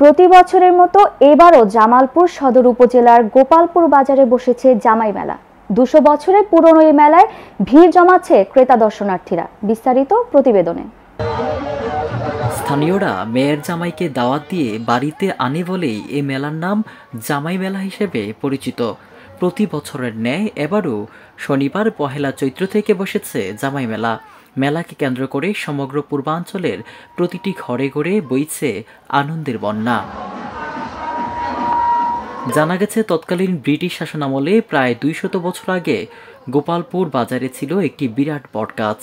প্রতি বছরের মতো এবারও জামালপুর সদর উপজেলার গোপালপুর বাজারে বসেছে জামাই মেলা। ২০০ বছরের পুরনো এই মেলায় ভিড় জমাচ্ছে ক্রেতা দর্শনার্থীরা। বিস্তারিত প্রতিবেদনে। স্থানীয়রা মেয়ের জামাইকে দাওয়াত দিয়ে বাড়িতে আনে বলেই এই মেলার নাম জামাই মেলা হিসেবে পরিচিত। প্রতি বছরের ন্যায় এবারও শনিবার পহেলা চৈত্র থেকে বসেছে জামাই মেলা। মেলাকে কেন্দ্র করে সমগ্র পূর্বাঞ্চলের প্রতিটি ঘরে ঘরে বইছে আনন্দের বন্যা। জানা গেছে তৎকালীন ব্রিটিশ শাসনামলে প্রায় ২০০ বছর আগে গোপালপুর বাজারে ছিল একটি বিরাট বটগাছ।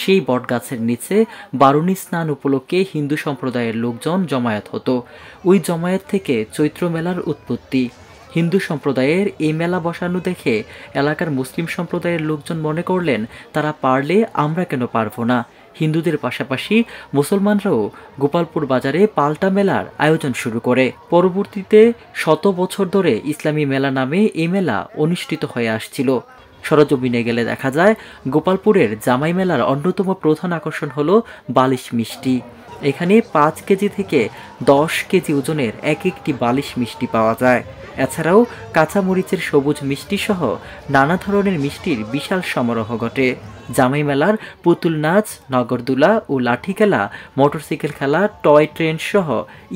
সেই বটগাছের নিচে বারুণী স্নান উপলক্ষে হিন্দু সম্প্রদায়ের লোকজন জমায়েত হতো। ওই জমায়েত থেকে চৈত্র মেলার উৎপত্তি। হিন্দু সম্প্রদায়ের এই মেলা বসানো দেখে এলাকার মুসলিম সম্প্রদায়ের লোকজন মনে করলেন তারা পারলে আমরা কেন পারবো না। হিন্দুদের পাশাপাশি মুসলমানরাও গোপালপুর বাজারে পাল্টা মেলার আয়োজন শুরু করে। পরবর্তীতে ১০০ বছর ধরে ইসলামী মেলা নামে এই মেলা অনুষ্ঠিত হয়ে আসছিল। সরজমিনে গেলে দেখা যায় গোপালপুরের জামাই মেলার অন্যতম প্রধান আকর্ষণ হলো বালিশ মিষ্টি। এখানে ৫ কেজি থেকে ১০ কেজি ওজনের এক একটি বালিশ মিষ্টি পাওয়া যায়। এছাড়াও কাঁচামরিচের সবুজ মিষ্টি সহ নানা ধরনের মিষ্টির বিশাল সমারোহ ঘটে। জামাই মেলার পুতুল নাচ, নগরদোলা ও লাঠি খেলা, মোটরসাইকেল খেলা, টয় ট্রেন সহ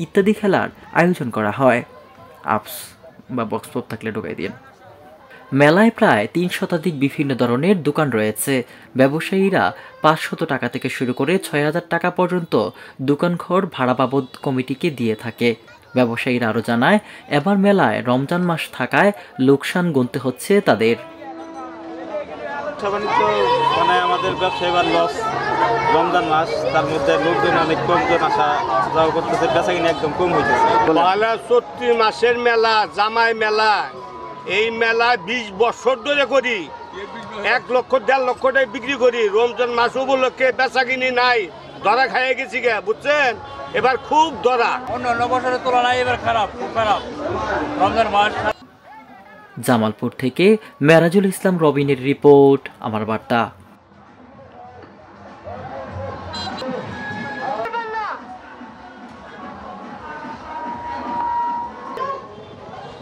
ইত্যাদি খেলার আয়োজন করা হয়। আপস বা বক্স পপ থাকলে ঢোকাই দিন। মেলায় প্রায় ৩ শতাধিক বিভিন্ন ধরনের দোকান রয়েছে। ব্যবসায়ীরা ৫০০ টাকা থেকে শুরু করে ৬০০০ টাকা পর্যন্ত দোকানঘর ভাড়া বাবদ কমিটিকে দিয়ে থাকে। ব্যবসায়ীরা আরও জানায়, এবার মেলায় রমজান মাস থাকায় লোকসান গুনতে হচ্ছে তাদের। আমাদের ব্যবসা এবার লস। রমজান মাস, তার মধ্যে লোকজন অনেক কমজন আসা যাওয়া করতেছে, বেচা কিনা একদম কম হয়েছে। চৈত্র মাসের মেলা, জামাই মেলা, এই মেলা ২০ বছর ধরে করি। ১ লক্ষ ১.৫ লক্ষ টাকা বিক্রি করি। রমজান মাস উপলক্ষে বেচা কিনি নাই, ধরা খাইয়ে গেছি গে, বুঝছেন? এবার খুব ধরা। অন্য বছরের তুলনায় এবার খারাপ, খুব খারাপ রমজান মাস। জামালপুর থেকে মেরাজুল ইসলাম রবিনের রিপোর্ট, আমার বার্তা।